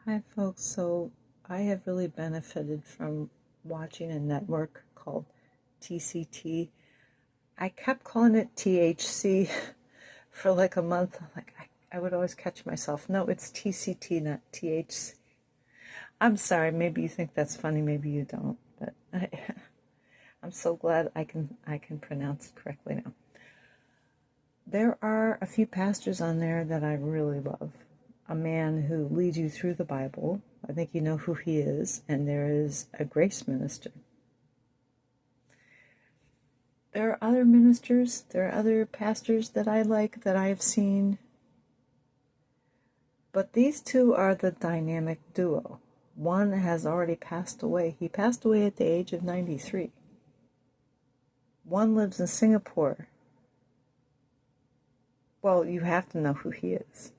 Hi, folks. So I have really benefited from watching a network called TCT. I kept calling it THC for like a month. I would always catch myself. No, it's TCT, not THC. I'm sorry. Maybe you think that's funny. Maybe you don't. But I'm so glad I can pronounce it correctly now. There are a few pastors on there that I really love. A man who leads you through the Bible. I think you know who he is. And there is a grace minister. There are other ministers, there are other pastors that I like, that I have seen. But these two are the dynamic duo. One has already passed away. He passed away at the age of 93. One lives in Singapore. Well, you have to know who he is.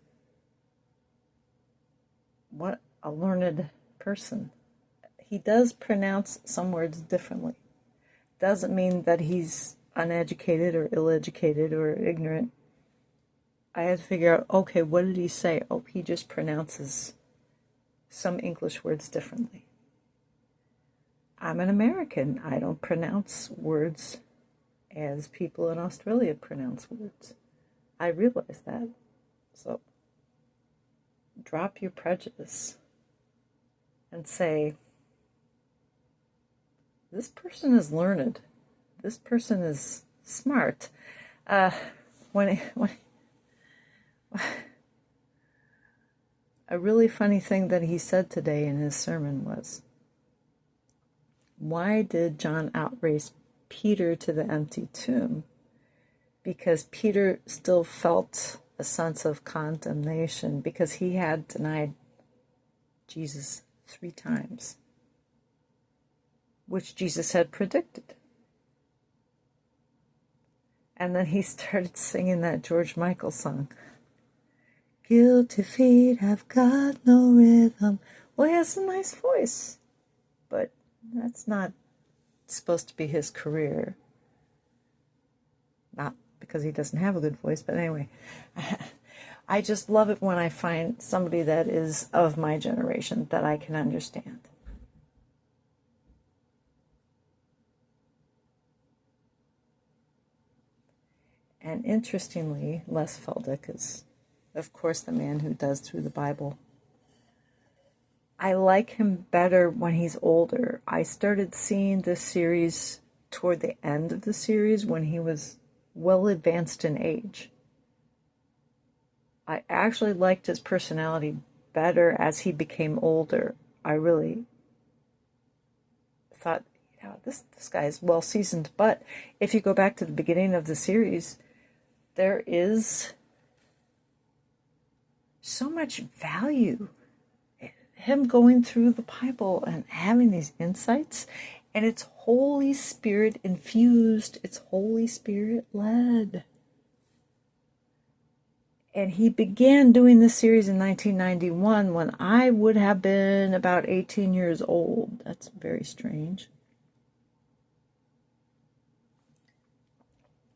What a learned person. He does pronounce some words differently. Doesn't mean that he's uneducated or illeducated or ignorant. I had to figure out, okay, what did he say? Oh, he just pronounces some English words differently. I'm an American. I don't pronounce words as people in Australia pronounce words. I realize that. So drop your prejudice and say, this person is learned. This person is smart. When a really funny thing that he said today in his sermon was, why did John outrace Peter to the empty tomb? Because Peter still felt a sense of condemnation because he had denied Jesus 3 times, which Jesus had predicted. And then he started singing that George Michael song. Guilty feet have got no rhythm. Well, he has a nice voice, but that's not supposed to be his career. Not because he doesn't have a good voice, but anyway. I just love it when I find somebody that is of my generation that I can understand. And interestingly, Les Feldick is, of course, the man who does Through the Bible. I like him better when he's older. I started seeing this series toward the end of the series when he was well advanced in age. I actually liked his personality better as he became older. I really thought, this guy is well seasoned. But if you go back to the beginning of the series, there is so much value. Him going through the Bible and having these insights, and it's Holy Spirit infused, it's Holy Spirit led. And he began doing this series in 1991 when I would have been about 18 years old. That's very strange.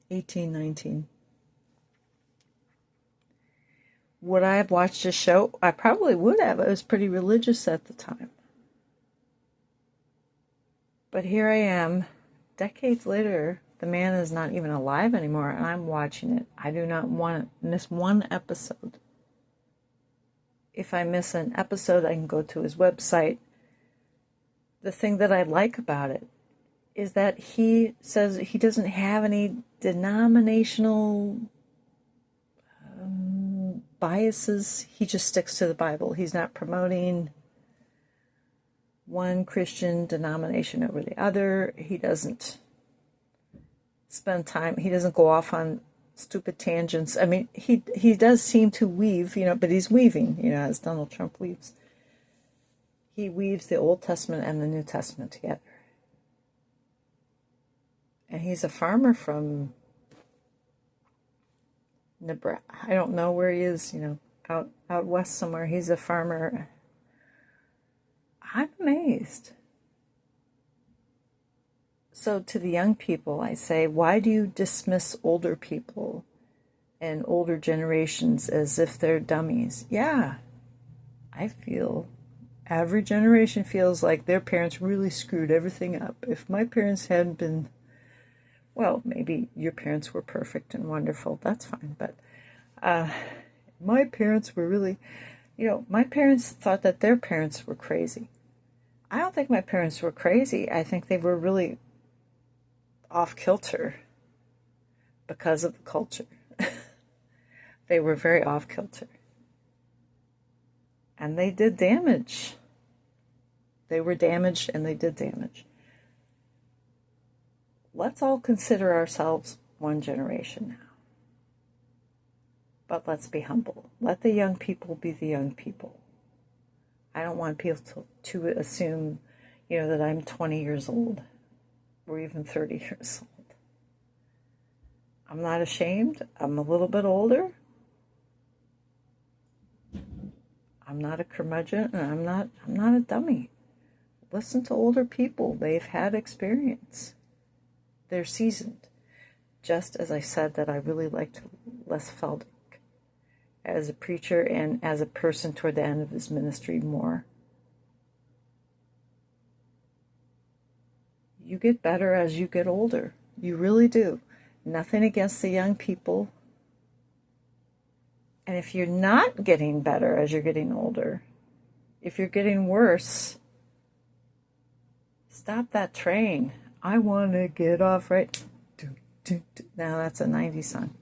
18, 19. Would I have watched a show? I probably would have. I was pretty religious at the time. But here I am, decades later. The man is not even alive anymore, and I'm watching it. I do not want to miss one episode. If I miss an episode, I can go to his website. The thing that I like about it is that he says he doesn't have any denominational biases. He just sticks to the Bible. He's not promoting one Christian denomination over the other. He doesn't spend time, he doesn't go off on stupid tangents. I mean, he does seem to weave, but he's weaving, as Donald Trump weaves. He weaves the Old Testament and the New Testament together. And he's a farmer from Nebraska. I don't know where he is, out west somewhere. He's a farmer. I'm amazed. So to the young people, I say, why do you dismiss older people and older generations as if they're dummies? Yeah, I feel Every generation feels like their parents really screwed everything up. If my parents hadn't been, well, maybe your parents were perfect and wonderful, that's fine, but my parents were really, my parents thought that their parents were crazy. I don't think my parents were crazy. I think they were really off kilter because of the culture. They were very off kilter. And they did damage. They were damaged and they did damage. Let's all consider ourselves one generation now. But let's be humble. Let the young people be the young people. I don't want people to assume, that I'm 20 years old or even 30 years old. I'm not ashamed. I'm a little bit older. I'm not a curmudgeon, and I'm not a dummy. Listen to older people. They've had experience. They're seasoned. Just as I said that I really liked Les Feldick as a preacher and as a person toward the end of his ministry more. You get better as you get older. You really do. Nothing against the young people. And if you're not getting better as you're getting older, if you're getting worse, stop that train. I want to get off right. Now that's a 90s song.